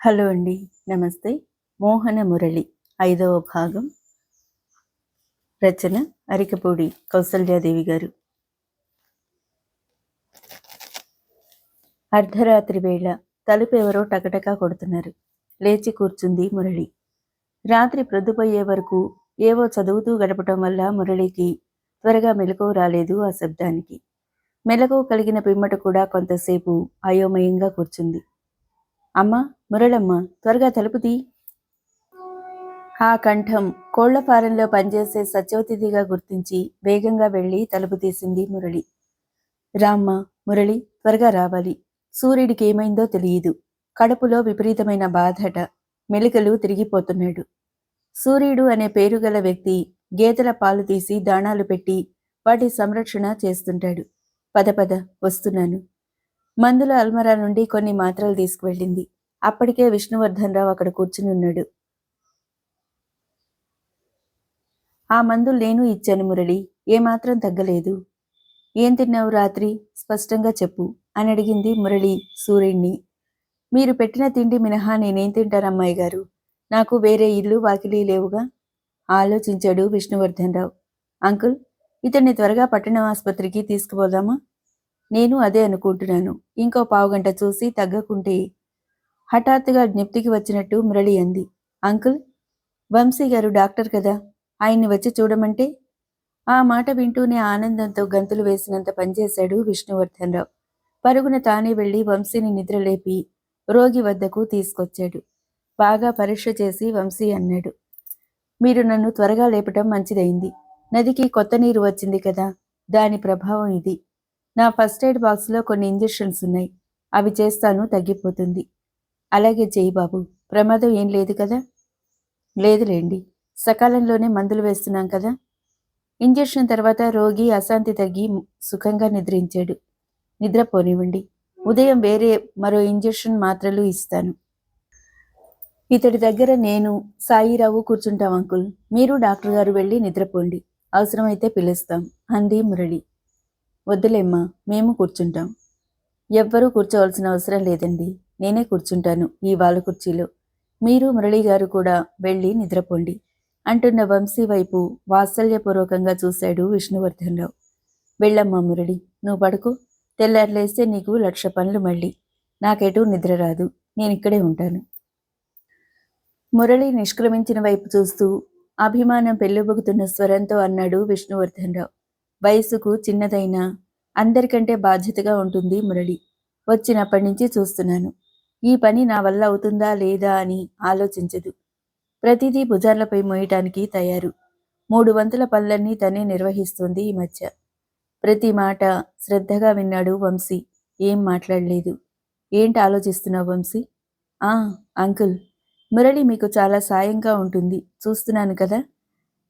Hello అండి. నమస్తే. 'మోహన మురళి' 5వ భాగం. రచన అరికపూడి కౌసల్యాదేవి గారు. అర్ధరాత్రి వేళ తలుపు ఎవరో టకటకా కొడుతున్నారు. లేచి కూర్చుంది మురళి. రాత్రి ప్రొద్దుపోయే వరకు ఏవో చదువుతూ గడపటం వల్ల మురళికి త్వరగా మెలకువ రాలేదు. ఆ శబ్దానికి మెలకువ కలిగిన పిమ్మట కూడా కొంతసేపు అయోమయంగా కూర్చుంది. అమ్మా, మురళమ్మ, త్వరగా తలుపు తీ. ఆ కంఠం కోళ్ల ఫారంలో పనిచేసే సత్యవతిదిగా గుర్తించి వేగంగా వెళ్లి తలుపు తీసింది మురళి. రామ్మ, మురళి, త్వరగా రావాలి. సూర్యుడికి ఏమైందో తెలియదు. కడుపులో విపరీతమైన బాధట. మెలికలు తిరిగిపోతున్నాడు. సూర్యుడు అనే పేరుగల వ్యక్తి గేదెల పాలు తీసి దాణాలు పెట్టి వాటి సంరక్షణ చేస్తుంటాడు. పద పద, వస్తున్నాను. మందుల అల్మరా నుండి కొన్ని మాత్రలు తీసుకువెళ్ళింది. అప్పటికే విష్ణువర్ధన్ రావు అక్కడ కూర్చుని ఉన్నాడు. ఆ మందులు నేను ఇచ్చాను మురళి, ఏమాత్రం తగ్గలేదు. ఏం తిన్నావు రాత్రి? స్పష్టంగా చెప్పు అని అడిగింది మురళి సూర్యుణ్ణి. మీరు పెట్టిన తిండి మినహా నేనేం తింటారమ్మాయి గారు? నాకు వేరే ఇల్లు వాకిలి లేవుగా ఆలోచించాడు విష్ణువర్ధన్ రావు. అంకుల్, ఇతన్ని త్వరగా పట్టణ ఆసుపత్రికి తీసుకుపోదామా? నేను అదే అనుకుంటున్నాను. ఇంకో పావుగంట చూసి తగ్గకుంటే. హఠాత్తుగా జ్ఞప్తికి వచ్చినట్టు మురళి అంది. అంకుల్, వంశీ గారు డాక్టర్ కదా, ఆయన్ని వచ్చి చూడమంటే? ఆ మాట వింటూనే ఆనందంతో గంతులు వేసినంత పనిచేశాడు విష్ణువర్ధన్ రావు. పరుగున తానే వెళ్లి వంశీని నిద్రలేపి రోగి వద్దకు తీసుకొచ్చాడు. బాగా పరీక్ష చేసి వంశీ అన్నాడు, మీరు నన్ను త్వరగా లేపటం మంచిదైంది. నదికి కొత్త నీరు వచ్చింది కదా, దాని ప్రభావం ఇది. నా ఫస్ట్ ఎయిడ్ బాక్స్లో కొన్ని ఇంజెక్షన్స్ ఉన్నాయి. అవి చేస్తాను, తగ్గిపోతుంది. అలాగే చేయి బాబు. ప్రమాదం ఏం లేదు కదా? లేదులేండి, సకాలంలోనే మందులు వేస్తున్నాం కదా. ఇంజెక్షన్ తర్వాత రోగి అశాంతి తగ్గి సుఖంగా నిద్రించాడు. నిద్రపోనివ్వండి. ఉదయం వేరే మరో ఇంజెక్షన్ మాత్రలు ఇస్తాను. ఇతడి దగ్గర నేను, సాయిరావు కూర్చుంటాం అంకుల్. మీరు డాక్టర్ గారు వెళ్ళి నిద్రపోండి. అవసరమైతే పిలుస్తాం అంది మురళి. వద్దులేమ్మా, మేము కూర్చుంటాం. ఎవ్వరూ కూర్చోవలసిన అవసరం లేదండి. నేనే కూర్చుంటాను ఈ వాలు కుర్చీలో. మీరు మురళి గారు కూడా వెళ్ళి నిద్రపోండి అంటున్న వంశీ వైపు వాత్సల్యపూర్వకంగా చూశాడు విష్ణువర్ధన్ రావు. వెళ్ళమ్మా మురళి, నువ్వు పడుకో. తెల్లారులేస్తే నీకు 1,00,000 పనులు మళ్ళీ. నాకెటూ నిద్ర రాదు. నేనిక్కడే ఉంటాను. మురళి నిష్క్రమించిన వైపు చూస్తూ అభిమానం పెళ్ళుబుకుతున్న స్వరంతో అన్నాడు విష్ణువర్ధన్ రావు. వయసుకు చిన్నదైనా అందరికంటే బాధ్యతగా ఉంటుంది మురళి. వచ్చినప్పటి నుంచి చూస్తున్నాను. ఈ పని నా వల్ల అవుతుందా లేదా అని ఆలోచించదు. ప్రతిదీ భుజాలపై మోయటానికి తయారు. 3 వంతుల పనులన్నీ తనే నిర్వహిస్తోంది ఈ మధ్య. ప్రతి మాట శ్రద్ధగా విన్నాడు వంశీ. ఏం మాట్లాడలేదు. ఏంటి ఆలోచిస్తున్నావు వంశీ? అంకుల్, మురళి మీకు చాలా సాయంగా ఉంటుంది, చూస్తున్నాను కదా.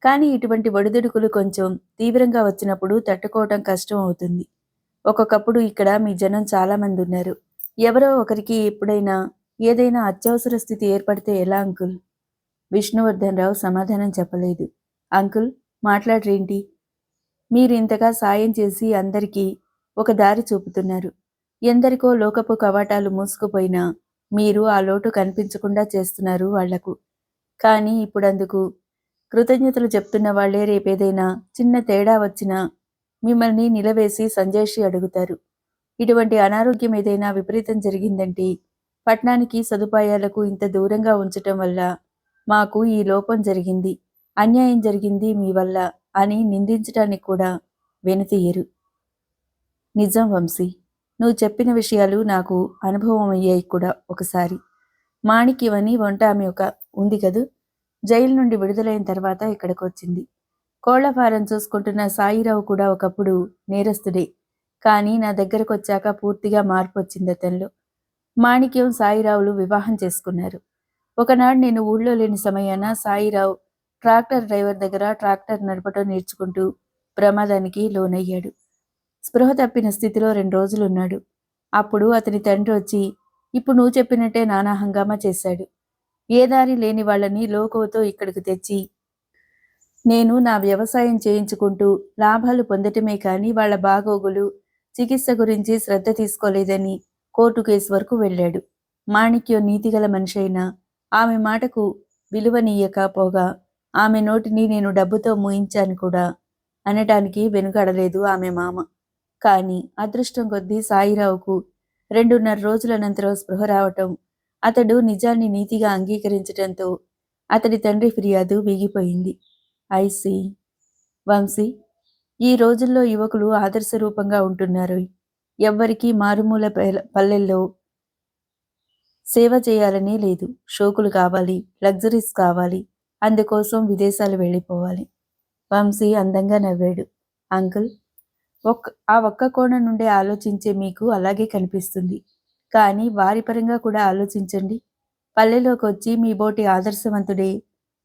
కానీ ఇటువంటి ఒడిదుడుకులు కొంచెం తీవ్రంగా వచ్చినప్పుడు తట్టుకోవటం కష్టం అవుతుంది. ఒక్కొక్కప్పుడు ఇక్కడ మీ జనం చాలామంది ఉన్నారు. ఎవరో ఒకరికి ఎప్పుడైనా ఏదైనా అత్యవసర స్థితి ఏర్పడితే ఎలా అంకుల్? విష్ణువర్ధన్ రావు సమాధానం చెప్పలేదు. అంకుల్, మాట్లాడరేంటి? మీరు ఇంతగా సాయం చేసి అందరికీ ఒక దారి చూపుతున్నారు. ఎందరికో లోకపు కవాటాలు మూసుకుపోయినా మీరు ఆ లోటు కనిపించకుండా చేస్తున్నారు వాళ్లకు. కానీ ఇప్పుడందుకు కృతజ్ఞతలు చెప్తున్న వాళ్లే రేపేదైనా చిన్న తేడా వచ్చినా మిమ్మల్ని నిలవేసి సంజయ్షి అడుగుతారు. ఇటువంటి అనారోగ్యం ఏదైనా విపరీతం జరిగిందంటే పట్నానికి సదుపాయాలకు ఇంత దూరంగా ఉంచటం వల్ల మాకు ఈ లోపం జరిగింది, అన్యాయం జరిగింది మీ వల్ల అని నిందించటానికి కూడా వెనుతీయరు. నిజం వంశీ, నువ్వు చెప్పిన విషయాలు నాకు అనుభవం అయ్యాయి కూడా ఒకసారి. మాణిక్యమని వంట ఆమె ఉంది కదూ, జైలు నుండి విడుదలైన తర్వాత ఇక్కడికి వచ్చింది. కోళ్లఫారం చూసుకుంటున్న సాయిరావు కూడా ఒకప్పుడు నేరస్తుడే. కానీ నా దగ్గరకు వచ్చాక పూర్తిగా మార్పు వచ్చింది అతనిలో. మాణిక్యం సాయిరావులు వివాహం చేసుకున్నారు. ఒకనాడు నేను ఊళ్ళో లేని సమయాన సాయిరావు ట్రాక్టర్ డ్రైవర్ దగ్గర ట్రాక్టర్ నడపటం నేర్చుకుంటూ ప్రమాదానికి లోనయ్యాడు. స్పృహ తప్పిన స్థితిలో 2 రోజులున్నాడు. అప్పుడు అతని తండ్రి వచ్చి ఇప్పుడు నువ్వు చెప్పినట్టే నానా హంగామా చేశాడు. ఏ దారి లేని వాళ్ళని లోకువతో ఇక్కడికి తెచ్చి నేను నా వ్యవసాయం చేయించుకుంటూ లాభాలు పొందటమే కానీ వాళ్ల బాగోగులు, చికిత్స గురించి శ్రద్ధ తీసుకోలేదని కోర్టు కేసు వరకు వెళ్ళాడు. మాణిక్యం నీతిగల మనిషి అయినా ఆమె మాటకు విలువనీయక పోగా ఆమె నోటిని నేను డబ్బుతో మూయించాను కూడా అనటానికి వెనుకడలేదు ఆమె మామ. కానీ అదృష్టం కొద్దీ సాయిరావుకు 2.5 రోజుల అనంతరం స్పృహ రావటం, అతడు నిజాన్ని నీతిగా అంగీకరించటంతో అతడి తండ్రి ఫిర్యాదు వీగిపోయింది. ఐసి వంశీ, ఈ రోజుల్లో యువకులు ఆదర్శ రూపంగా ఉంటున్నారు. ఎవ్వరికీ మారుమూల పల్లెల్లో సేవ చేయాలనే లేదు. షోకులు కావాలి, లగ్జరీస్ కావాలి, అందుకోసం విదేశాలు వెళ్ళిపోవాలి. వంశీ అందంగా నవ్వాడు. అంకుల్, ఆ ఒక్క కోణం నుండే ఆలోచించే మీకు అలాగే కనిపిస్తుంది. కానీ వారి పరంగా కూడా ఆలోచించండి. పల్లెలోకి వచ్చి మీ బోటి ఆదర్శవంతుడే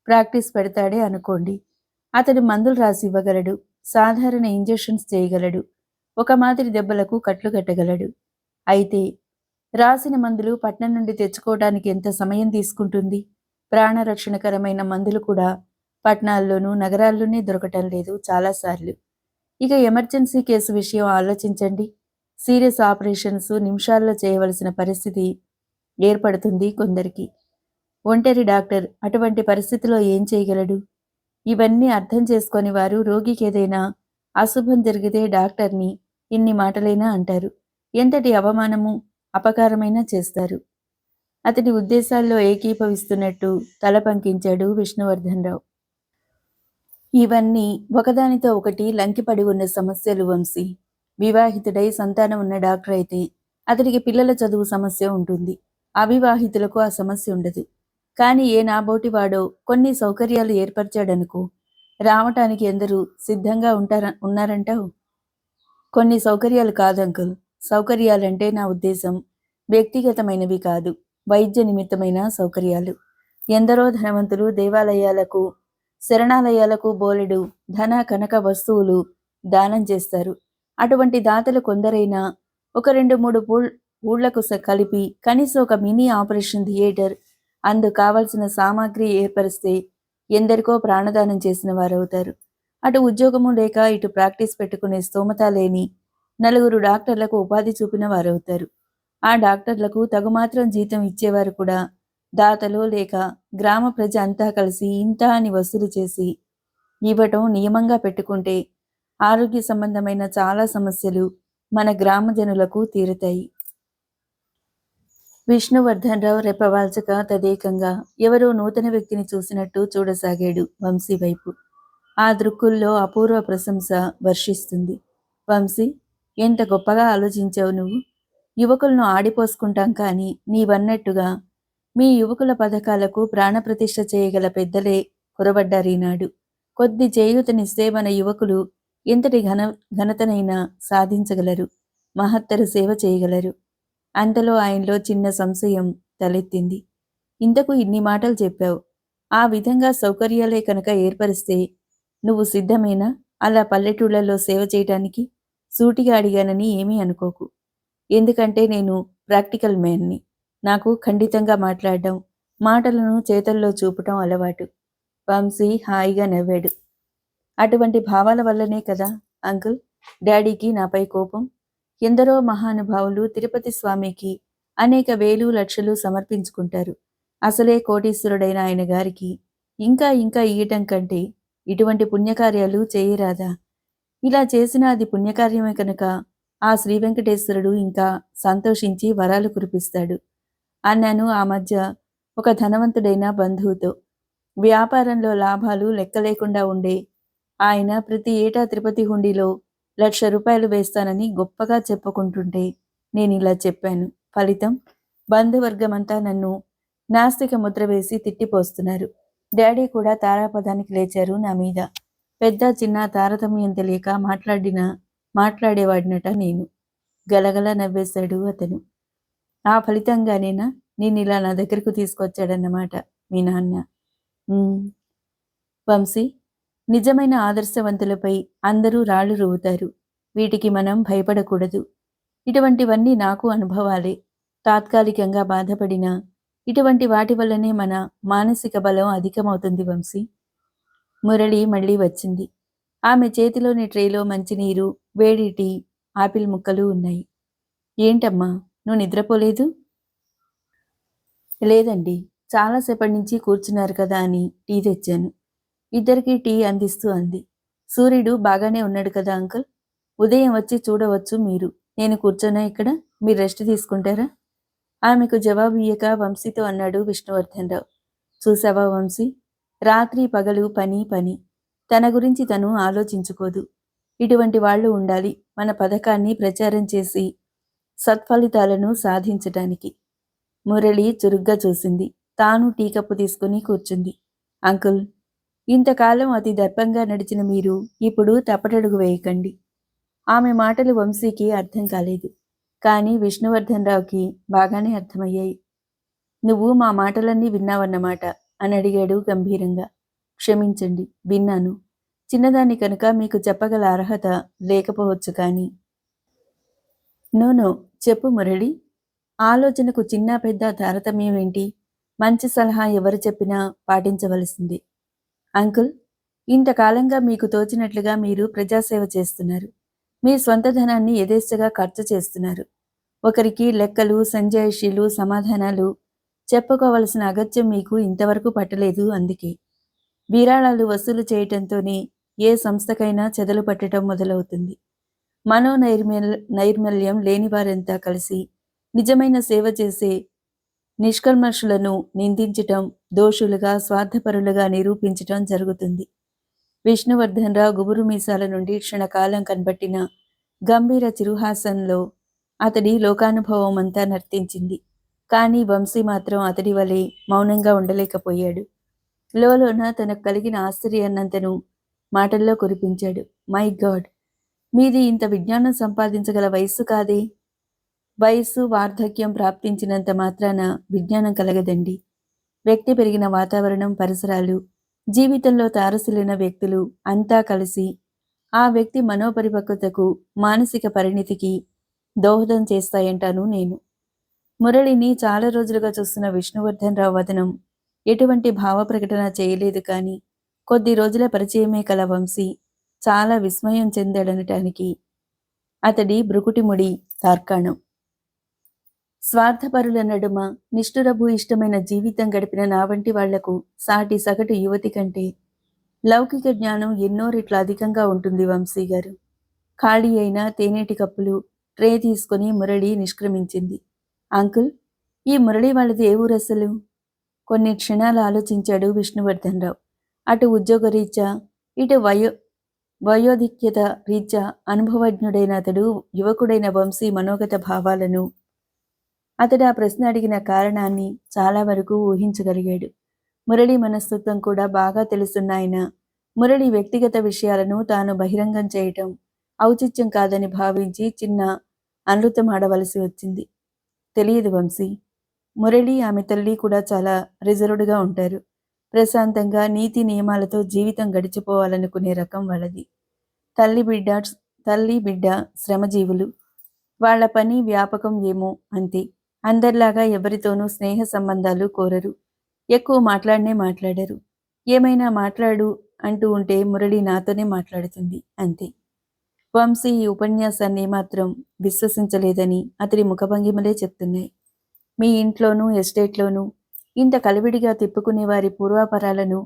ప్రాక్టీస్ పెడతాడే అనుకోండి. అతడు మందులు రాసి ఇవ్వగలడు, సాధారణ ఇంజెక్షన్స్ చేయగలడు, ఒక మాదిరి దెబ్బలకు కట్లు కట్టగలడు. అయితే రాసిన మందులు పట్నం నుండి తెచ్చుకోవడానికి ఎంత సమయం తీసుకుంటుంది? ప్రాణరక్షణకరమైన మందులు కూడా పట్నాల్లోనూ నగరాల్లోనే దొరకటం లేదు చాలాసార్లు. ఇక ఎమర్జెన్సీ కేసు విషయం ఆలోచించండి. సీరియస్ ఆపరేషన్స్ నిమిషాల్లో చేయవలసిన పరిస్థితి ఏర్పడుతుంది కొందరికి. ఒంటరి డాక్టర్ అటువంటి పరిస్థితిలో ఏం చేయగలడు? ఇవన్నీ అర్థం చేసుకొని వారు రోగికి ఏదైనా అశుభం జరిగితే డాక్టర్ని ఇన్ని మాటలైనా అంటారు. ఎంతటి అవమానము, అపకారమైనా చేస్తారు. అతడి ఉద్దేశాల్లో ఏకీభవిస్తున్నట్టు తల పంకించాడు విష్ణువర్ధన్ రావు. ఇవన్నీ ఒకదానితో ఒకటి లంకిపడి ఉన్న సమస్యలు వంశీ. వివాహితుడై సంతానం ఉన్న డాక్టర్ అయితే అతడికి పిల్లల చదువు సమస్య ఉంటుంది. అవివాహితులకు ఆ సమస్య ఉండదు. కానీ ఏ నాబోటివాడో కొన్ని సౌకర్యాలు ఏర్పరిచాడనుకో, రావటానికి ఎందరూ సిద్ధంగా ఉన్నారంటావు? కొన్ని సౌకర్యాలు కాదంకుల్. సౌకర్యాలంటే నా ఉద్దేశం వ్యక్తిగతమైనవి కాదు, వైద్య నిమిత్తమైన సౌకర్యాలు. ఎందరో ధనవంతులు దేవాలయాలకు, శరణాలయాలకు బోలెడు ధన కనక వస్తువులు దానం చేస్తారు. అటువంటి దాతలు కొందరైనా ఒక 2-3 ఊళ్లకు కలిపి కనీసం ఒక మినీ ఆపరేషన్ థియేటర్, అందుకు కావలసిన సామాగ్రి ఏర్పరిస్తే ఎందరికో ప్రాణదానం చేసిన వారవుతారు. అటు ఉద్యోగము లేక ఇటు ప్రాక్టీస్ పెట్టుకునే స్తోమత లేని 4 డాక్టర్లకు ఉపాధి చూపిన వారవుతారు. ఆ డాక్టర్లకు తగుమాత్రం జీతం ఇచ్చేవారు కూడా దాతలో లేక గ్రామ ప్రజ అంతా కలిసి ఇంత అని వసూలు చేసి ఇవ్వటం నియమంగా పెట్టుకుంటే ఆరోగ్య సంబంధమైన చాలా సమస్యలు మన గ్రామ జనులకు తీరుతాయి. విష్ణువర్ధన్ రావు రెప్పవాల్చక తదేకంగా ఎవరో నూతన వ్యక్తిని చూసినట్టు చూడసాగాడు వంశీ వైపు. ఆ దృక్కుల్లో అపూర్వ ప్రశంస వర్షిస్తుంది. వంశీ, ఎంత గొప్పగా ఆలోచించావు నువ్వు. యువకులను ఆడిపోసుకుంటాం కానీ నీవన్నట్టుగా మీ యువకుల పథకాలకు ప్రాణప్రతిష్ఠ చేయగల పెద్దలే కురబడ్డారీనాడు. కొద్ది చేయూతనిస్తే మన యువకులు ఎంతటి ఘనతనైనా సాధించగలరు, మహత్తర సేవ చేయగలరు. అంతలో ఆయనలో చిన్న సంశయం తలెత్తింది. ఇంతకు ఇన్ని మాటలు చెప్పావు. ఆ విధంగా సౌకర్యాలే కనుక ఏర్పరిస్తే నువ్వు సిద్ధమేనా అలా పల్లెటూళ్లలో సేవ చేయటానికి? సూటిగా అడిగానని ఏమీ అనుకోకు. ఎందుకంటే నేను ప్రాక్టికల్ మ్యాన్ని. నాకు ఖండితంగా మాట్లాడడం, మాటలను చేతల్లో చూపటం అలవాటు. వంశీ హాయిగా నవ్వాడు. అటువంటి భావాల వల్లనే కదా అంకుల్ డాడీకి నాపై కోపం. ఎందరో మహానుభావులు తిరుపతి స్వామికి అనేక వేలు లక్షలు సమర్పించుకుంటారు. అసలే కోటీశ్వరుడైన ఆయన గారికి ఇంకా ఇంకా ఇయ్యటం కంటే ఇటువంటి పుణ్యకార్యాలు చేయరాదా? ఇలా చేసిన అది పుణ్యకార్యమే కనుక ఆ శ్రీ వెంకటేశ్వరుడు ఇంకా సంతోషించి వరాలు కురిపిస్తాడు అన్నాను ఆ మధ్య ఒక ధనవంతుడైన బంధువుతో. వ్యాపారంలో లాభాలు లెక్కలేకుండా ఉండే ఆయన ప్రతి ఏటా తిరుపతి హుండీలో ₹1,00,000 వేస్తానని గొప్పగా చెప్పుకుంటుంటే నేను ఇలా చెప్పాను. ఫలితం బంధువర్గమంతా నన్ను నాస్తిక ముద్ర వేసి తిట్టిపోస్తున్నారు. డాడీ కూడా తారాపదానికి లేచారు నా మీద. పెద్ద చిన్న తారతమ్యం తెలియక మాట్లాడేవాడినట నేను. గలగల నవ్వేశాడు అతను. ఆ ఫలితంగానేనా నేనిలా నా దగ్గరకు తీసుకొచ్చాడన్నమాట మీ నాన్న. వంశీ, నిజమైన ఆదర్శవంతులపై అందరూ రాళ్లు రువ్వుతారు. వీటికి మనం భయపడకూడదు. ఇటువంటివన్నీ నాకు అనుభవాలే. తాత్కాలికంగా బాధపడినా ఇటువంటి వాటి వల్లనే మన మానసిక బలం అధికమవుతుంది వంశీ. మురళి మళ్ళీ వచ్చింది. ఆమె చేతిలోని ట్రేలో మంచినీరు, వేడి టీ, ఆపిల్ ముక్కలు ఉన్నాయి. ఏంటమ్మా, నువ్వు నిద్రపోలేదు? లేదండి, చాలాసేపటి నుంచి కూర్చున్నారు కదా అని టీ తెచ్చాను. ఇద్దరికీ టీ అందిస్తూ అంది. సూర్యుడు బాగానే ఉన్నాడు కదా అంకుల్? ఉదయం వచ్చి చూడవచ్చు మీరు. నేను కూర్చోనా ఇక్కడ? మీరు రెస్ట్ తీసుకుంటారా? ఆమెకు జవాబు ఇయ్యక వంశీతో అన్నాడు విష్ణువర్ధన్ రావు. చూసావా వంశీ, రాత్రి పగలు పని పని. తన గురించి తను ఆలోచించుకోదు. ఇటువంటి వాళ్ళు ఉండాలి మన పథకాన్ని ప్రచారం చేసి సత్ఫలితాలను సాధించటానికి. మురళి చురుగ్గా చూసింది. తాను టీ కప్పు తీసుకుని కూర్చుంది. అంకుల్, ఇంతకాలం అతి దర్పంగా నడిచిన మీరు ఇప్పుడు తప్పటడుగు వేయకండి. ఆమె మాటలు వంశీకి అర్థం కాలేదు. కానీ విష్ణువర్ధన్ రావుకి బాగానే అర్థమయ్యాయి. నువ్వు మా మాటలన్నీ విన్నావన్నమాట అని అడిగాడు గంభీరంగా. క్షమించండి, విన్నాను. చిన్నదాన్ని కనుక మీకు చెప్పగల అర్హత లేకపోవచ్చు కానీ. నో, చెప్పు మురళి. ఆలోచనకు చిన్న పెద్ద తారతమ్యం ఏంటి? మంచి సలహా ఎవరు చెప్పినా పాటించవలసింది. అంకుల్, ఇంతకాలంగా మీకు తోచినట్లుగా మీరు ప్రజాసేవ చేస్తున్నారు. మీ స్వంత ధనాన్ని యథేచ్ఛగా ఖర్చు చేస్తున్నారు. ఒకరికి లెక్కలు, సంజాయిషీలు, సమాధానాలు చెప్పుకోవలసిన అగత్యం మీకు ఇంతవరకు పట్టలేదు. అందుకే విరాళాలు వసూలు చేయటంతోనే ఏ సంస్థకైనా చెదలు పట్టడం మొదలవుతుంది. నైర్మల్యం లేనివారంతా కలిసి నిజమైన సేవ చేసే నిష్కల్మషులను నిందించటం, దోషులుగా, స్వార్థపరులుగా నిరూపించటం జరుగుతుంది. విష్ణువర్ధన్ రావు గుబురు మీసాల నుండి క్షణకాలం కనబట్టిన గంభీర చిరుహాసంలో అతడి లోకానుభవం అంతా నర్తించింది. కానీ వంశీ మాత్రం అతడి వలె మౌనంగా ఉండలేకపోయాడు. లోలోన తనకు కలిగిన ఆశ్చర్యాన్నంతను మాటల్లో కురిపించాడు. మై గాడ్, మీది ఇంత విజ్ఞానం సంపాదించగల వయస్సు కాదే. వయస్సు, వార్ధక్యం ప్రాప్తించినంత మాత్రాన విజ్ఞానం కలగదండి. వ్యక్తి పెరిగిన వాతావరణం, పరిసరాలు, జీవితంలో తారసిల్లిన వ్యక్తులు అంతా కలిసి ఆ వ్యక్తి మనోపరిపక్వతకు, మానసిక పరిణితికి దోహదం చేస్తాయంటాను నేను. మురళిని చాలా రోజులుగా చూస్తున్న విష్ణువర్ధన్ రావు వదనం ఎటువంటి భావ ప్రకటన చేయలేదు. కానీ కొద్ది రోజుల పరిచయమే కల వంశీ చాలా విస్మయం చెందాడనటానికి అతడి భృకుటిముడి తార్కాణం. స్వార్థపరుల నడుమ నిష్ఠురభూ ఇష్టమైన జీవితం గడిపిన నా వంటి వాళ్లకు సాటి సగటు యువతి కంటే లౌకిక జ్ఞానం ఎన్నో రెట్ల అధికంగా ఉంటుంది వంశీ గారు. ఖాళీ అయిన తేనెటి కప్పులు, ట్రే తీసుకుని మురళి నిష్క్రమించింది. అంకుల్, ఈ మురళి వాళ్ళది ఏ ఊరసలు? కొన్ని క్షణాలు ఆలోచించాడు విష్ణువర్ధన్ రావు. అటు ఉద్యోగరీత్యా, ఇటు వయోధిక్యత రీత్యా అనుభవజ్ఞుడైన అతడు యువకుడైన వంశీ మనోగత భావాలను, అతడు ఆ ప్రశ్న అడిగిన కారణాన్ని చాలా వరకు ఊహించగలిగాడు. మురళి మనస్తత్వం కూడా బాగా తెలుసున్న ఆయన మురళి వ్యక్తిగత విషయాలను తాను బహిరంగం చేయటం ఔచిత్యం కాదని భావించి చిన్న అనృతం ఆడవలసి వచ్చింది. తెలియదు వంశీ, మురళి, ఆమె తల్లి కూడా చాలా రిజర్వ్డ్గా ఉంటారు. ప్రశాంతంగా నీతి నియమాలతో జీవితం గడిచిపోవాలనుకునే రకం వాళ్ళది. తల్లి బిడ్డ శ్రమజీవులు. వాళ్ల పని వ్యాపకం ఏమో అంతే. అందరిలాగా ఎవరితోనూ స్నేహ సంబంధాలు కోరరు. ఎక్కువ మాట్లాడరు. ఏమైనా మాట్లాడు అంటూ ఉంటే మురళి నాతోనే మాట్లాడుతుంది అంతే. వంశీ ఈ ఉపన్యాసాన్ని మాత్రం విశ్వసించలేదని అతడి ముఖభంగిమలే చెప్తున్నాయి. మీ ఇంట్లోనూ ఎస్టేట్లోనూ ఇంత కలివిడిగా తిప్పుకునే వారి పూర్వాపరాలను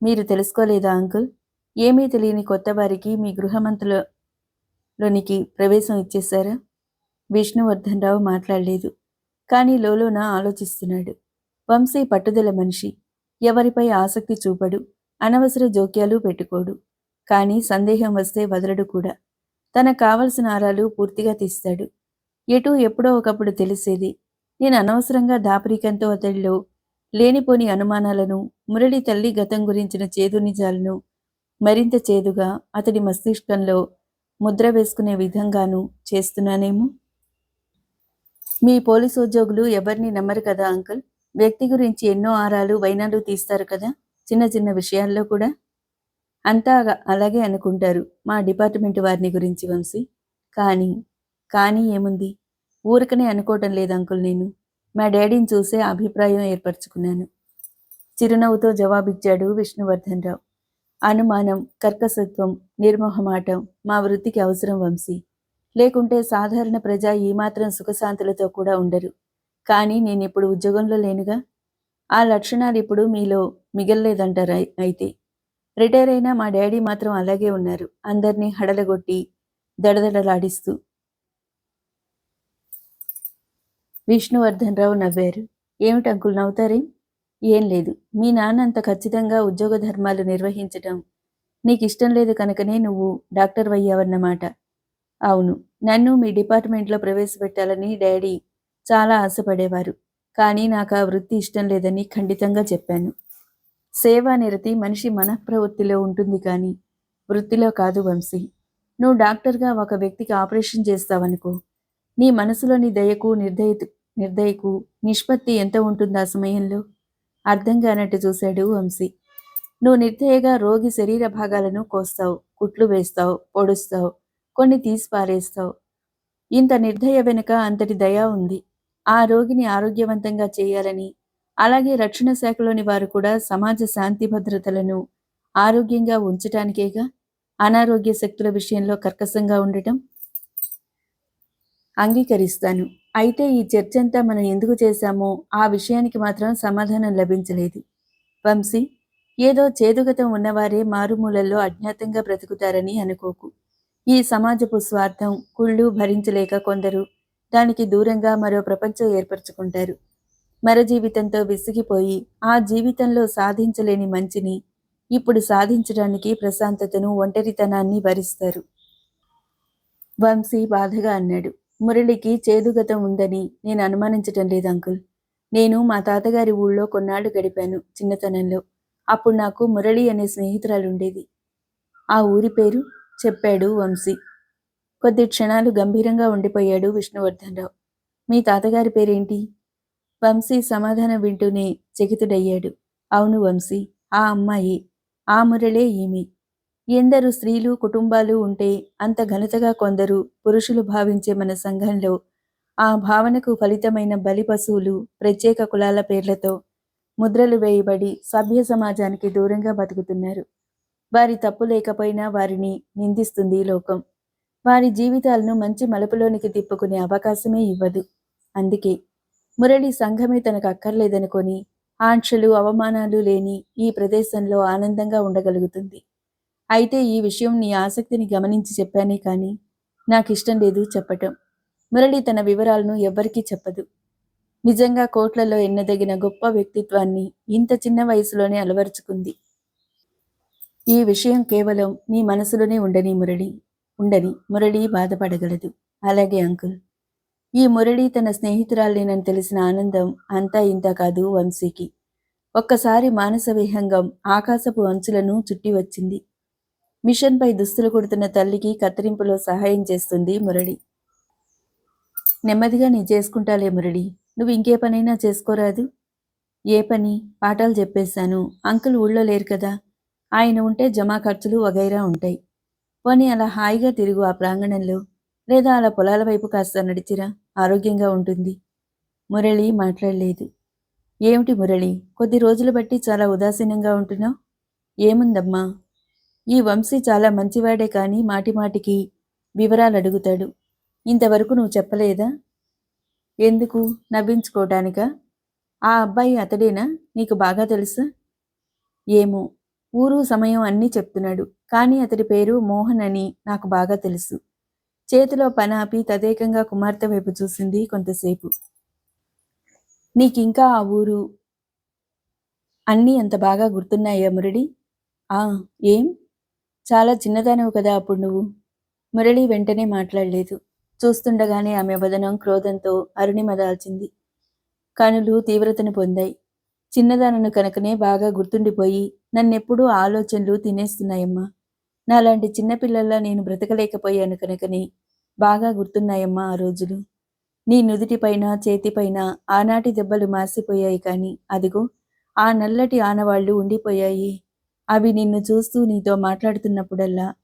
మీరు తెలుసుకోలేదా అంకుల్? ఏమీ తెలియని కొత్త వారికి మీ గృహమంతలోనికి ప్రవేశం ఇచ్చేశారా? విష్ణువర్ధన్ రావు మాట్లాడలేదు. కానీ లోలోన ఆలోచిస్తున్నాడు. వంశీ పట్టుదల మనిషి. ఎవరిపై ఆసక్తి చూపడు. అనవసర జోక్యాలు పెట్టుకోడు. కానీ సందేహం వస్తే వదలడు కూడా. తనకు కావలసిన ఆరాలు పూర్తిగా తీస్తాడు. ఎటూ ఎప్పుడో ఒకప్పుడు తెలిసేది. నేను అనవసరంగా దాపరికంతో అతడిలో లేనిపోని అనుమానాలను, మురళి తల్లి గతం గురించిన చేదు నిజాలను మరింత చేదుగా అతడి మస్తిష్కంలో ముద్ర వేసుకునే విధంగానూ చేస్తున్నానేమో. మీ పోలీసు ఉద్యోగులు ఎవరిని నమ్మరు కదా అంకుల్. వ్యక్తి గురించి ఎన్నో ఆరాలు, వైనాలు తీస్తారు కదా, చిన్న చిన్న విషయాల్లో కూడా. అంతా అలాగే అనుకుంటారు మా డిపార్ట్మెంట్ వారిని గురించి వంశీ. కానీ ఏముంది, ఊరికనే అనుకోవటం లేదు అంకుల్. నేను మా డాడీని చూసే అభిప్రాయం ఏర్పరచుకున్నాను. చిరునవ్వుతో జవాబిచ్చాడు విష్ణువర్ధన్ రావు. అనుమానం, కర్కశత్వం, నిర్మోహమాటం మా వృత్తికి అవసరం వంశీ. లేకుంటే సాధారణ ప్రజ ఏమాత్రం సుఖశాంతులతో కూడా ఉండరు. కానీ నేనిప్పుడు ఉద్యోగంలో లేనుగా. ఆ లక్షణాలిప్పుడు మీలో మిగల్లేదంటారా అయితే? రిటైర్ అయిన మా డ్యాడీ మాత్రం అలాగే ఉన్నారు. అందరినీ హడలగొట్టి, దడదడలాడిస్తూ. విష్ణువర్ధన్ రావు నవ్వారు. ఏమిటి అంకుల్ నవ్వుతారేం? ఏం లేదు. మీ నాన్న అంత ఖచ్చితంగా ఉద్యోగ ధర్మాలు నిర్వహించటం నీకిష్టం లేదు కనుకనే నువ్వు డాక్టర్వయ్యావన్నమాట. అవును. నన్ను మీ డిపార్ట్మెంట్‌లో ప్రవేశపెట్టాలని డ్యాడీ చాలా ఆశపడేవారు. కానీ నాకా వృత్తి ఇష్టం లేదని ఖండితంగా చెప్పాను. సేవానిరతి మనిషి మనఃప్రవృత్తిలో ఉంటుంది కానీ, వృత్తిలో కాదు వంశీ. నువ్వు డాక్టర్‌గా ఒక వ్యక్తికి ఆపరేషన్ చేస్తావనుకో, నీ మనసులోని దయకు, నిర్దయకు నిష్పత్తి ఎంత ఉంటుంది ఆ సమయంలో? అర్థం కానట్టు చూశాడు వంశీ. నువ్వు నిర్దయగా రోగి శరీర భాగాలను కోస్తావు, కుట్లు వేస్తావు, పొడుస్తావు, కొన్ని తీసి పారేస్తావు. ఇంత నిర్దయ వెనుక అంతటి దయ ఉంది. ఆ రోగిని ఆరోగ్యవంతంగా చేయాలని, అలాగే రక్షణ శాఖలోని వారు కూడా సమాజ శాంతి భద్రతలను ఆరోగ్యంగా ఉంచటానికేగా అనారోగ్య శక్తుల విషయంలో కర్కశంగా ఉండటం. అంగీకరిస్తాను. అయితే ఈ చర్చంతా మనం ఎందుకు చేశామో ఆ విషయానికి మాత్రం సమాధానం లభించలేదు. వంశీ, ఏదో చేదుగతం ఉన్నవారే మారుమూలల్లో అజ్ఞాతంగా బ్రతుకుతారని అనుకోకు. ఈ సమాజపు స్వార్థం, కుళ్ళు భరించలేక కొందరు దానికి దూరంగా మరో ప్రపంచం ఏర్పరచుకుంటారు. మరజీవితంతో విసిగిపోయి ఆ జీవితంలో సాధించలేని మంచిని ఇప్పుడు సాధించడానికి ప్రశాంతతను, ఒంటరితనాన్ని భరిస్తారు. వంశీ బాధగా అన్నాడు. మురళికి చేదుగతం ఉందని నేను అనుమానించటం లేదు అంకుల్. నేను మా తాతగారి ఊళ్ళో కొన్నాళ్లు గడిపాను చిన్నతనంలో. అప్పుడు నాకు మురళి అనే స్నేహితురాలుండేది. ఆ ఊరి పేరు చెప్పాడు వంశీ. కొద్ది క్షణాలు గంభీరంగా ఉండిపోయాడు విష్ణువర్ధనరావు. మీ తాతగారి పేరేంటి? వంశీ సమాధానం వింటూనే చకితుడయ్యాడు. అవును వంశీ, ఆ అమ్మాయి, ఆ మురళే ఈమె. ఎందరు స్త్రీలు, కుటుంబాలు ఉంటే అంత ఘనతగా కొందరు పురుషులు భావించే మన సంఘంలో ఆ భావనకు ఫలితమైన బలి పశువులు ప్రత్యేక కులాల పేర్లతో ముద్రలు వేయబడి సభ్య సమాజానికి దూరంగా బతుకుతున్నారు. వారి తప్పు లేకపోయినా వారిని నిందిస్తుంది లోకం. వారి జీవితాలను మంచి మలుపులోనికి తిప్పుకునే అవకాశమే ఇవ్వదు. అందుకే మురళి సంఘమే తనకు అక్కర్లేదనుకొని ఆంక్షలు, అవమానాలు లేని ఈ ప్రదేశంలో ఆనందంగా ఉండగలుగుతుంది. అయితే ఈ విషయం నీ ఆసక్తిని గమనించి చెప్పానే కానీ నాకిష్టం లేదు చెప్పటం. మురళి తన వివరాలను ఎవ్వరికీ చెప్పదు. నిజంగా కోట్లలో ఎన్నదగిన గొప్ప వ్యక్తిత్వాన్ని ఇంత చిన్న వయసులోనే అలవరుచుకుంది. ఈ విషయం కేవలం నీ మనసులోనే ఉండని మురళి బాధపడగలదు. అలాగే అంకుల్. ఈ మురళి తన స్నేహితురాలేనని తెలిసిన ఆనందం అంతా ఇంత కాదు వంశీకి. ఒక్కసారి మానస విహంగం ఆకాశపు అంచులను చుట్టి వచ్చింది. మిషన్పై దుస్తులు కుడుతున్న తల్లికి కత్తిరింపులో సహాయం చేస్తుంది మురళి. నెమ్మదిగా నీ చేసుకుంటాలే మురళి. నువ్వు ఇంకే పనైనా చేసుకోరాదు? ఏ పని? పాఠాలు చెప్పేశాను. అంకుల్ ఊళ్ళో లేరు కదా. ఆయన ఉంటే జమా ఖర్చులు వగైరా ఉంటాయి. పోనీ అలా హాయిగా తిరుగు ఆ ప్రాంగణంలో. లేదా అలా పొలాల వైపు కాస్త నడిచిరా, ఆరోగ్యంగా ఉంటుంది. మురళి మాట్లాడలేదు. ఏమిటి మురళి, కొద్ది రోజులు బట్టి చాలా ఉదాసీనంగా ఉంటున్నావు? ఏముందమ్మా, ఈ వంశీ చాలా మంచివాడే కానీ మాటిమాటికి వివరాలు అడుగుతాడు. ఇంతవరకు నువ్వు చెప్పలేదా? ఎందుకు, నవ్వించుకోవటానికా? ఆ అబ్బాయి అతడేనా? నీకు బాగా తెలుసా? ఏమో, ఊరు సమయం అన్నీ చెప్తున్నాడు. కానీ అతడి పేరు మోహన్ అని నాకు బాగా తెలుసు. చేతిలో పనాపి తదేకంగా కుమార్తె వైపు చూసింది కొంతసేపు. నీకింకా ఆ ఊరు అన్నీ అంత బాగా గుర్తున్నాయా మురళి? ఆ, ఏం? చాలా చిన్నదానవు కదా అప్పుడు నువ్వు. మురళి వెంటనే మాట్లాడలేదు. చూస్తుండగానే ఆమె వదనం క్రోధంతో అరుణిమ దాల్చింది. కనులు తీవ్రతను పొందాయి. చిన్నదానను కనుకనే బాగా గుర్తుండిపోయి నన్నెప్పుడూ ఆలోచనలు తినేస్తున్నాయమ్మా. నాలాంటి చిన్నపిల్లల్లా నేను బ్రతకలేకపోయాను కనుకనే బాగా గుర్తున్నాయమ్మా ఆ రోజులు. నీ నుదిటిపైన, చేతిపైన ఆనాటి దెబ్బలు మాసిపోయాయి కానీ అదిగో ఆ నల్లటి ఆనవాళ్లు ఉండిపోయాయి. అవి నిన్ను చూస్తూ నీతో మాట్లాడుతున్నప్పుడల్లా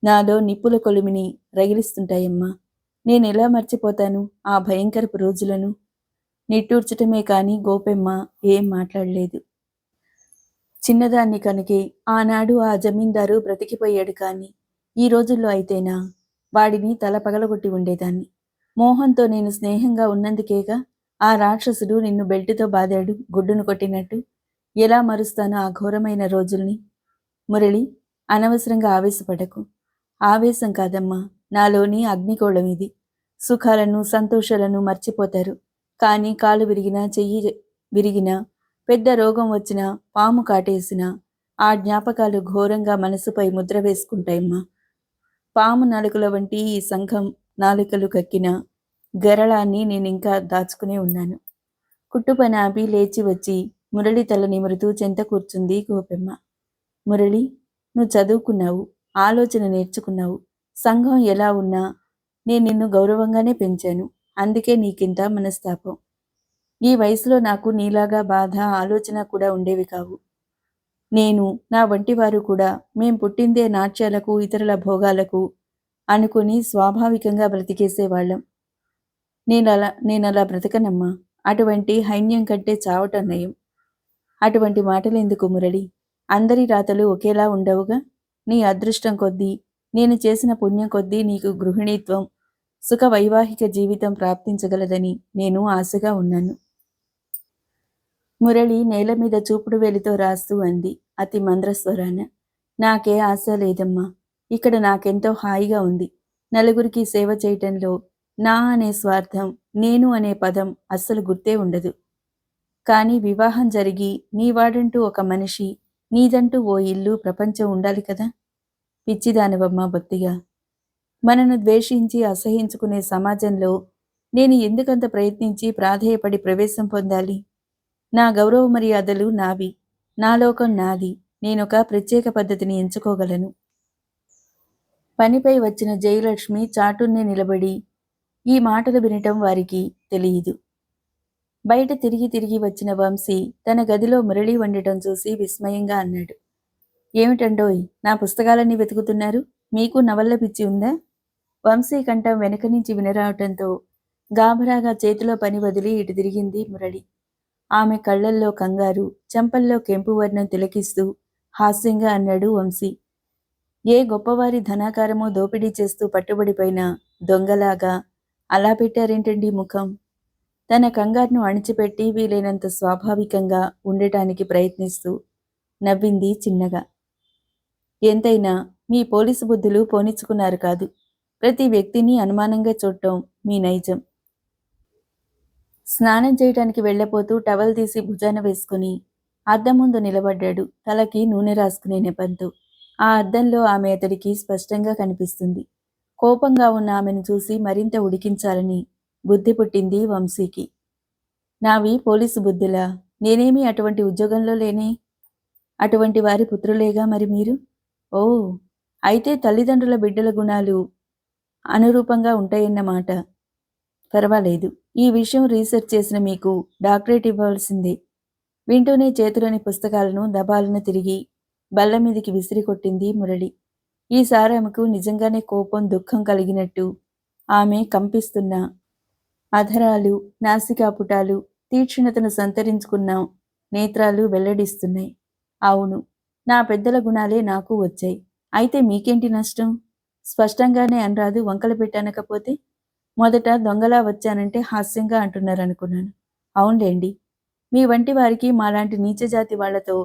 నాలో నిప్పుల కొలిమిని రగిలిస్తుంటాయమ్మా. నేనెలా మర్చిపోతాను ఆ భయంకరపు రోజులను? నిట్టూర్చటమే కాని గోపెమ్మ ఏం మాట్లాడలేదు. చిన్నదాన్ని కనుకే ఆనాడు ఆ జమీందారు బ్రతికిపోయాడు కానీ ఈ రోజుల్లో అయితేనా వాడిని తల పగలగొట్టి ఉండేదాన్ని. మోహన్తో నేను స్నేహంగా ఉన్నందుకేగా ఆ రాక్షసుడు నిన్ను బెల్టుతో బాదాడు గుడ్డును కొట్టినట్టు. ఎలా మరుస్తాను ఆ ఘోరమైన రోజుల్ని? మురళి, అనవసరంగా ఆవేశపడకు. ఆవేశం కాదమ్మా, నాలోని అగ్నిగోళం ఇది. సుఖాలను సంతోషాలను మర్చిపోతారు. కానీ కాలు విరిగినా, చెయ్యి విరిగినా, పెద్ద రోగం వచ్చినా, పాము కాటేసినా ఆ జ్ఞాపకాలు ఘోరంగా మనసుపై ముద్ర వేసుకుంటాయమ్మా. పాము నాలుకల వంటి ఈ సంఘం నాలుకలు కక్కిన గరళాన్ని నేనింకా దాచుకునే ఉన్నాను. కుట్టుపని ఆపి లేచి వచ్చి మురళి తల నిమురుతూ చెంత కూర్చుంది గోపెమ్మ. మురళి, నువ్వు చదువుకున్నావు, ఆలోచన నేర్చుకున్నావు. సంఘం ఎలా ఉన్నా నేను నిన్ను గౌరవంగానే పెంచాను. అందుకే నీకింత మనస్తాపం. ఈ వయసులో నాకు నీలాగా బాధ, ఆలోచన కూడా ఉండేవి కావు. నేను, నా వంటివారు కూడా మేం పుట్టిందే నాట్యాలకు, ఇతరుల భోగాలకు అనుకుని స్వాభావికంగా బ్రతికేసేవాళ్ళం. నేనలా బ్రతకనమ్మా. అటువంటి హైన్యం కంటే చావటం నయం. అటువంటి మాటలెందుకు మురళి? అందరి రాతలు ఒకేలా ఉండవుగా. నీ అదృష్టం కొద్దీ, నేను చేసిన పుణ్యం కొద్దీ నీకు గృహిణీత్వం, సుఖ వైవాహిక జీవితం ప్రాప్తించగలదని నేను ఆశగా ఉన్నాను. మురళి నేల మీద చూపుడు వేలితో రాస్తూ అంది అతి మంద్రస్వరాన. నాకే ఆశ లేదమ్మా. ఇక్కడ నాకెంతో హాయిగా ఉంది. నలుగురికి సేవ చేయటంలో నా అనే స్వార్థం, నేను అనే పదం అస్సలు గుర్తే ఉండదు. కానీ వివాహం జరిగి నీవాడంటూ ఒక మనిషి, నీదంటూ ఓ ఇల్లు, ప్రపంచం ఉండాలి కదా. పిచ్చిదానివమ్మా బొత్తిగా. మనను ద్వేషించి అసహించుకునే సమాజంలో నేను ఎందుకంత ప్రయత్నించి ప్రాధేయపడి ప్రవేశం పొందాలి? నా గౌరవ మర్యాదలు నావి, నా లోకం నాది. నేనొక ప్రత్యేక పద్ధతిని ఎంచుకోగలను. పనిపై వచ్చిన జయలక్ష్మి చాటున్నే నిలబడి ఈ మాటలు వినటం వారికి తెలియదు. బయట తిరిగి తిరిగి వచ్చిన వంశీ తన గదిలో మురళి వండటం చూసి విస్మయంగా అన్నాడు. ఏమిటండోయ్, నా పుస్తకాలన్నీ వెతుకుతున్నారు? మీకు నవల్ల పిచ్చి ఉందా? వంశీ కంఠం వెనక నుంచి వినరావటంతో గాభరాగా చేతిలో పని వదిలి ఇటు తిరిగింది మురళి. ఆమె కళ్లల్లో కంగారు, చెంపల్లో కెంపు వర్ణం తిలకిస్తూ హాస్యంగా అన్నాడు వంశీ. ఏ గొప్పవారి ధనాకారమో దోపిడీ చేస్తూ పట్టుబడిపోయిన దొంగలాగా అలా పెట్టారేంటండి ముఖం? తన కంగారును అణిచిపెట్టి వీలైనంత స్వాభావికంగా ఉండటానికి ప్రయత్నిస్తూ నవ్వింది చిన్నగా. ఎంతైనా మీ పోలీసు బుద్ధులు పోనిచ్చుకున్నారు కాదు. ప్రతి వ్యక్తిని అనుమానంగా చూడటం మీ నైజం. స్నానం చేయటానికి వెళ్లపోతూ టవల్ తీసి భుజాన వేసుకుని అద్దం ముందు నిలబడ్డాడు, తలకి నూనె రాసుకునే నెపంతో. ఆ అద్దంలో ఆమె అతడికి స్పష్టంగా కనిపిస్తుంది. కోపంగా ఉన్న ఆమెను చూసి మరింత ఉడికించాలని బుద్ధి పుట్టింది వంశీకి. నావి పోలీసు బుద్ధులా? నేనేమీ అటువంటి ఉద్యోగంలో లేనే. అటువంటి వారి పుత్రులేగా మరి మీరు. ఓ, అయితే తల్లిదండ్రుల బిడ్డల గుణాలు అనురూపంగా ఉంటాయన్నమాట. పర్వాలేదు. ఈ విషయం రీసెర్చ్ చేసిన మీకు డాక్టరేట్ ఇవ్వాల్సిందే. వింటూనే చేతిలోని పుస్తకాలను దబాలను తిరిగి బల్ల మీదికి విసిరి కొట్టింది మురళి. ఈసారి ఆమెకు నిజంగానే కోపం, దుఃఖం కలిగినట్టు ఆమె కంపిస్తున్న అధరాలు, నాసికాపుటాలు, తీక్షణతను సంతరించుకున్న నేత్రాలు వెల్లడిస్తున్నాయి. అవును, నా పెద్దల గుణాలే నాకు వచ్చాయి. అయితే మీకేంటి నష్టం? స్పష్టంగానే అనరాదు, వంకలు పెట్టనకపోతే. మొదట దొంగలా వచ్చానంటే హాస్యంగా అంటున్నారనుకున్నాను. అవునులేండి, మీ వంటి వారికి మాలాంటి నీచజాతి వాళ్లతో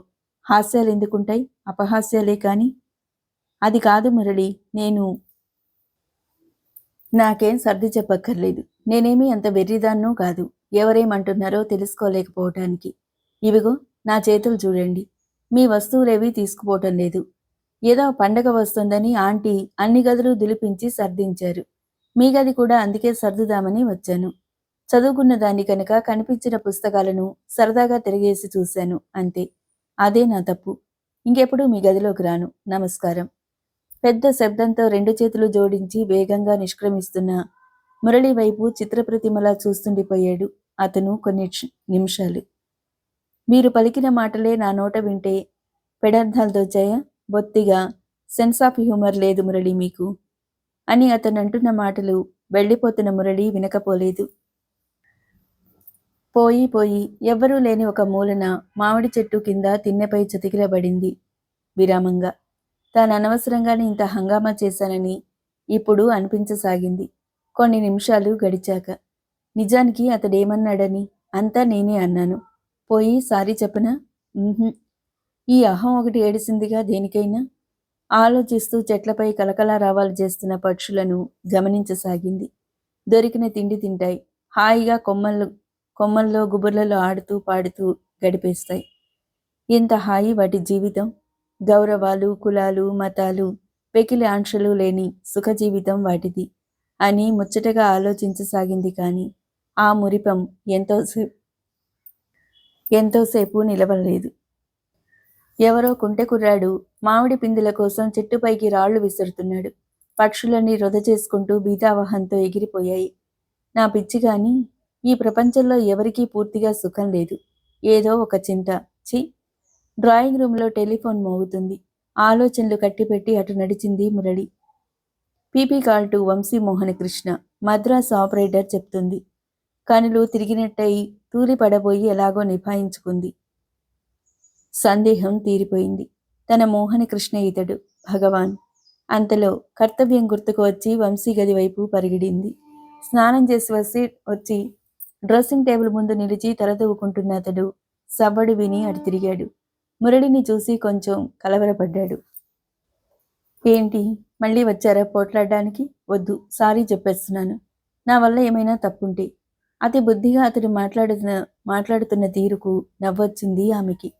హాస్యాలు ఎందుకుంటాయి? అపహాస్యాలే కాని. అది కాదు మురళి, నాకేం సర్ది చెప్పక్కర్లేదు. నేనేమీ అంత వెర్రిదాన్నో కాదు, ఎవరేమంటున్నారో తెలుసుకోలేకపోవటానికి. ఇవిగో నా చేతులు చూడండి. మీ వస్తువులేవీ తీసుకుపోవటం లేదు. ఏదో పండగ వస్తుందని ఆంటీ అన్ని గదులు దులిపించి సర్దించారు. మీ గది కూడా అందుకే సర్దుదామని వచ్చాను. చదువుకున్న దాన్ని కనుక కనిపించిన పుస్తకాలను సరదాగా తిరిగేసి చూశాను, అంతే. అదే నా తప్పు. ఇంకెప్పుడు మీ గదిలోకి రాను. నమస్కారం. పెద్ద శబ్దంతో రెండు చేతులు జోడించి వేగంగా నిష్క్రమిస్తున్న మురళి వైపు చిత్రప్రతిమలా చూస్తుండిపోయాడు అతను కొన్ని నిమిషాలు. మీరు పలికిన మాటలే నా నోట వింటే పెడర్థాలు దోచాయా? బొత్తిగా సెన్స్ ఆఫ్ హ్యూమర్ లేదు మురళి మీకు అని అతను అంటున్న మాటలు వెళ్ళిపోతున్న మురళి వినకపోలేదు. పోయి ఎవ్వరూ లేని ఒక మూలన మామిడి చెట్టు కింద తిన్నెపై చతికిలబడింది విరామంగా. తాను అనవసరంగానే ఇంత హంగామా చేశానని ఇప్పుడు అనిపించసాగింది. కొన్ని నిమిషాలు గడిచాక నిజానికి అతడేమన్నాడని అంతా నేనే అన్నాను. పోయి సారీ చెప్పనా? ఉహుం. ఈ అహం ఒకటి ఏడిసిందిగా దేనికైనా. ఆలోచిస్తూ చెట్లపై కలకలారావాలు చేస్తున్న పక్షులను గమనించసాగింది. దొరికిన తిండి తింటాయి. హాయిగా కొమ్మల్లో గుబుర్లలో ఆడుతూ పాడుతూ గడిపేస్తాయి. ఎంత హాయి వాటి జీవితం. గౌరవాలు, కులాలు, మతాలు, పెకిలి ఆంక్షలు లేని సుఖజీవితం వాటిది అని ముచ్చటగా ఆలోచించసాగింది. కానీ ఆ మురిపం ఎంతోసేపు నిలవలేదు. ఎవరో కుంటె కుర్రాడు మామిడి పిందుల కోసం చెట్టుపైకి రాళ్లు విసురుతున్నాడు. పక్షులన్నీ రొద చేసుకుంటూ బీతావహంతో ఎగిరిపోయాయి. నా పిచ్చి గాని ఈ ప్రపంచంలో ఎవరికీ పూర్తిగా సుఖం లేదు. ఏదో ఒక చింత. చి. డ్రాయింగ్ రూంలో టెలిఫోన్ మోగుతుంది. ఆలోచనలు కట్టిపెట్టి అటు నడిచింది Murali. PP call to Vamshi Mohana Krishna. Madras operator చెప్తుంది. కనులు తిరిగినట్టయి తూలి పడబోయి ఎలాగో నిభాయించుకుంది. సందేహం తీరిపోయింది. తన మోహన కృష్ణ ఇతడు. భగవాన్. అంతలో కర్తవ్యం గుర్తుకు వచ్చి వంశీ గది వైపు పరిగెడింది. స్నానం చేసి వచ్చి డ్రెస్సింగ్ టేబుల్ ముందు నిలిచి తలదూవుకుంటున్న అతడు సవ్వడి విని అటు తిరిగాడు. మురళిని చూసి కొంచెం కలవరపడ్డాడు. ఏంటి, మళ్ళీ వచ్చారా పోట్లాడడానికి? వద్దు, సారీ చెప్పేస్తున్నాను. నా వల్ల ఏమైనా తప్పుంటే. అతి బుద్ధిగా అతడు మాట్లాడుతున్న తీరుకు నవ్వొచ్చింది ఆమెకి.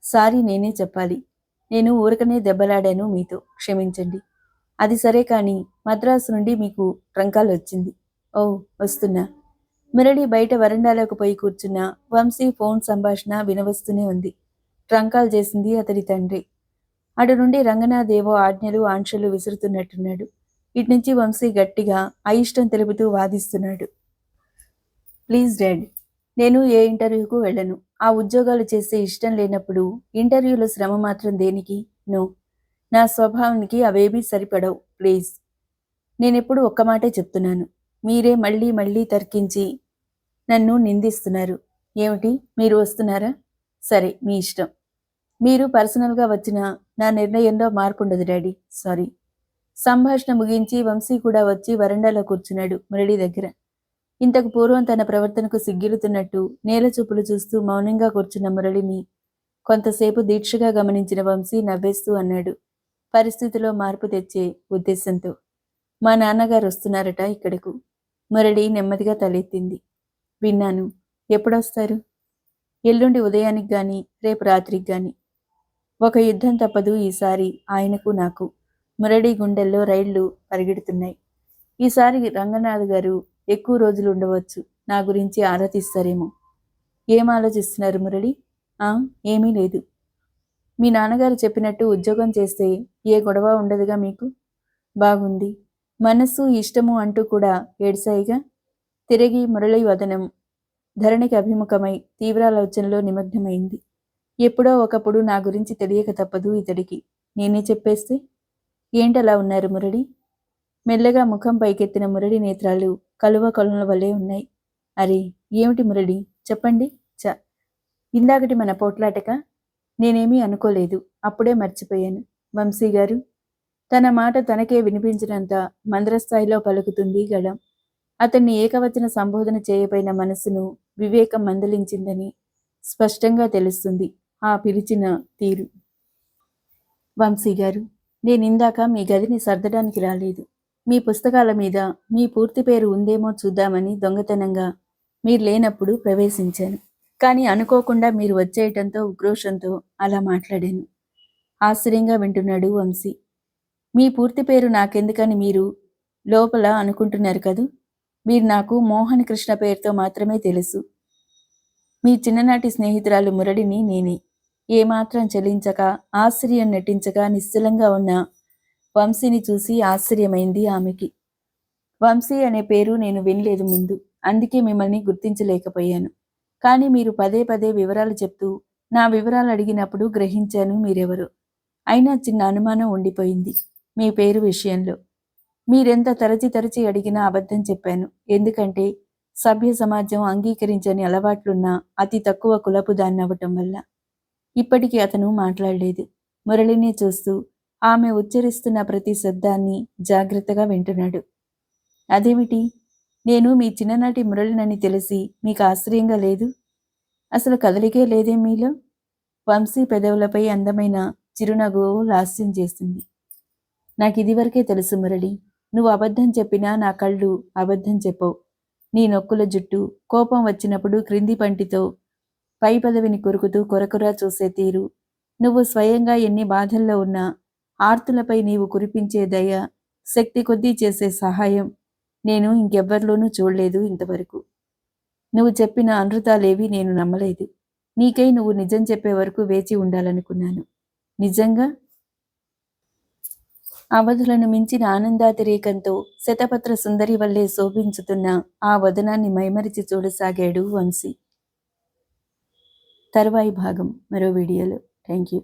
సారీ నేనే చెప్పాలి. నేను ఊరకనే దెబ్బలాడాను మీతో, క్షమించండి. అది సరే కానీ మద్రాసు నుండి మీకు ట్రంకాల్ వచ్చింది. ఓ, వస్తున్నా. మురళి బయట వరండాలోకి పోయి కూర్చున్న వంశీ ఫోన్ సంభాషణ వినవస్తూనే ఉంది. ట్రంకాల్ చేసింది అతడి తండ్రి. అటు నుండి రంగనాథేవో ఆజ్ఞలు ఆంక్షలు విసురుతున్నట్టున్నాడు. ఇట్నుంచి వంశీ గట్టిగా అయిష్టం తెలుపుతూ వాదిస్తున్నాడు. ప్లీజ్ డాడ్, నేను ఏ ఇంటర్వ్యూకు వెళ్ళను. ఆ ఉద్యోగాలు చేసే ఇష్టం లేనప్పుడు ఇంటర్వ్యూలో శ్రమ మాత్రం దేనికి? నో, నా స్వభావానికి అవేమీ సరిపడవు. ప్లీజ్. నేనెప్పుడు ఒక్క మాటే చెప్తున్నాను. మీరే మళ్ళీ మళ్ళీ తర్కించి నన్ను నిందిస్తున్నారు. ఏమిటి, మీరు వస్తున్నారా? సరే, మీ ఇష్టం. మీరు పర్సనల్గా వచ్చినా నా నిర్ణయంలో మార్పుండదు డాడీ. సారీ. సంభాషణ ముగించి వంశీ కూడా వచ్చి వరండాలో కూర్చున్నాడు మురళి దగ్గర. ఇంతకు పూర్వం తన ప్రవర్తనకు సిగ్గిలుతున్నట్టు నేల చూపులు చూస్తూ మౌనంగా కూర్చున్న మురళిని కొంతసేపు దీక్షగా గమనించిన వంశీ నవ్వేస్తూ అన్నాడు, పరిస్థితిలో మార్పు తెచ్చే ఉద్దేశంతో. మా నాన్నగారు వస్తున్నారట ఇక్కడకు. మురళి నెమ్మదిగా తలెత్తింది. విన్నాను. ఎప్పుడొస్తారు? ఎల్లుండి ఉదయానికి గాని రేపు రాత్రికి గాని. ఒక యుద్ధం తప్పదు ఈసారి ఆయనకు నాకు. మురళి గుండెల్లో రైళ్లు పరిగెడుతున్నాయి. ఈసారి రంగనాథ్ గారు ఎక్కువ రోజులు ఉండవచ్చు. నా గురించి ఆరా తీస్తారేమో. ఏం ఆలోచిస్తున్నారు మురళి? ఏమీ లేదు. మీ నాన్నగారు చెప్పినట్టు ఉద్యోగం చేస్తే ఏ గొడవ ఉండదుగా మీకు? బాగుంది. మనస్సు ఇష్టము అంటూ కూడా ఏడ్సాయిగా. తిరిగి మురళి వదనం ధరణికి అభిముఖమై తీవ్రాలోచనలో నిమగ్నమైంది. ఎప్పుడో ఒకప్పుడు నా గురించి తెలియక తప్పదు ఇతడికి. నేనే చెప్పేస్తే? ఏంటలా ఉన్నారు మురళి? మెల్లగా ముఖం పైకెత్తిన మురళి నేత్రాలు కలువ కొలల వలె ఉన్నాయి. అరే, ఏమిటి మురళి, చెప్పండి. ఇందాకటి మన పోట్లాటక? నేనేమీ అనుకోలేదు. అప్పుడే మర్చిపోయాను. వంశీ గారు. తన మాట తనకే వినిపించినంత మంద్రస్థాయిలో పలుకుతుంది గళం. అతన్ని ఏకవచన సంబోధన చేయబోయిన మనస్సును వివేకం మందలించిందని స్పష్టంగా తెలుస్తుంది ఆ పిలిచిన తీరు. వంశీ గారు, నేనిందాక మీ గదిని సర్దడానికి రాలేదు. మీ పుస్తకాల మీద మీ పూర్తి పేరు ఉందేమో చూద్దామని దొంగతనంగా మీరు లేనప్పుడు ప్రవేశించాను. కానీ అనుకోకుండా మీరు వచ్చేయటంతో ఉక్రోషంతో అలా మాట్లాడాను. ఆశ్చర్యంగా వింటున్నాడు వంశీ. మీ పూర్తి పేరు నాకెందుకని మీరు లోపల అనుకుంటున్నారు కదూ. మీరు నాకు మోహన కృష్ణ పేరుతో మాత్రమే తెలుసు. మీ చిన్ననాటి స్నేహితురాలు మురళిని నేనే. ఏమాత్రం చెలించక ఆశ్చర్యం నటించక నిశ్చలంగా ఉన్న వంశీని చూసి ఆశ్చర్యమైంది ఆమెకి. వంశీ అనే పేరు నేను వినలేదు ముందు. అందుకే మిమ్మల్ని గుర్తించలేకపోయాను. కానీ మీరు పదే పదే వివరాలు చెప్తూ నా వివరాలు అడిగినప్పుడు గ్రహించాను మీరెవరు. అయినా చిన్న అనుమానం ఉండిపోయింది మీ పేరు విషయంలో. మీరెంత తరచి అడిగినా అబద్ధం చెప్పాను. ఎందుకంటే సభ్య సమాజం అంగీకరించని అలవాట్లున్న అతి తక్కువ కులపు దాన్నవ్వటం వల్ల. ఇప్పటికీ అతను మాట్లాడలేదు. మురళిని చూస్తూ ఆమె ఉచ్చరిస్తున్న ప్రతి శబ్దాన్ని జాగ్రత్తగా వింటున్నాడు. అదేమిటి, నేను మీ చిన్ననాటి మురళినని తెలిసి మీకు ఆశ్చర్యంగా లేదు? అసలు కదలికే లేదే మీలో? వంశీ పెదవులపై అందమైన చిరునవ్వు లాస్యం చేసింది. నాకిదివరకే తెలుసు మురళి. నువ్వు అబద్ధం చెప్పినా నా కళ్ళు అబద్ధం చెప్పవు. నీ నొక్కుల జుట్టు, కోపం వచ్చినప్పుడు క్రింది పంటితో పై పదవిని కొరుకుతూ కొరకొరా చూసే తీరు, నువ్వు స్వయంగా ఎన్ని బాధల్లో ఉన్నా ఆర్తులపై నీవు కురిపించే దయ, శక్తి కొద్దీ చేసే సహాయం నేను ఇంకెవ్వరిలోనూ చూడలేదు ఇంతవరకు. నువ్వు చెప్పిన అనృతాలేవి నేను నమ్మలేదు. నీకై నువ్వు నిజం చెప్పే వరకు వేచి ఉండాలనుకున్నాను. నిజంగా అవధులను మించిన ఆనందాతిరేకంతో శతపత్ర సుందరి వల్లే శోభించుతున్న ఆ వదనాన్ని మైమరిచి చూడసాగాడు వంశీ. తరువాయి భాగం మరో వీడియోలో. Thank you.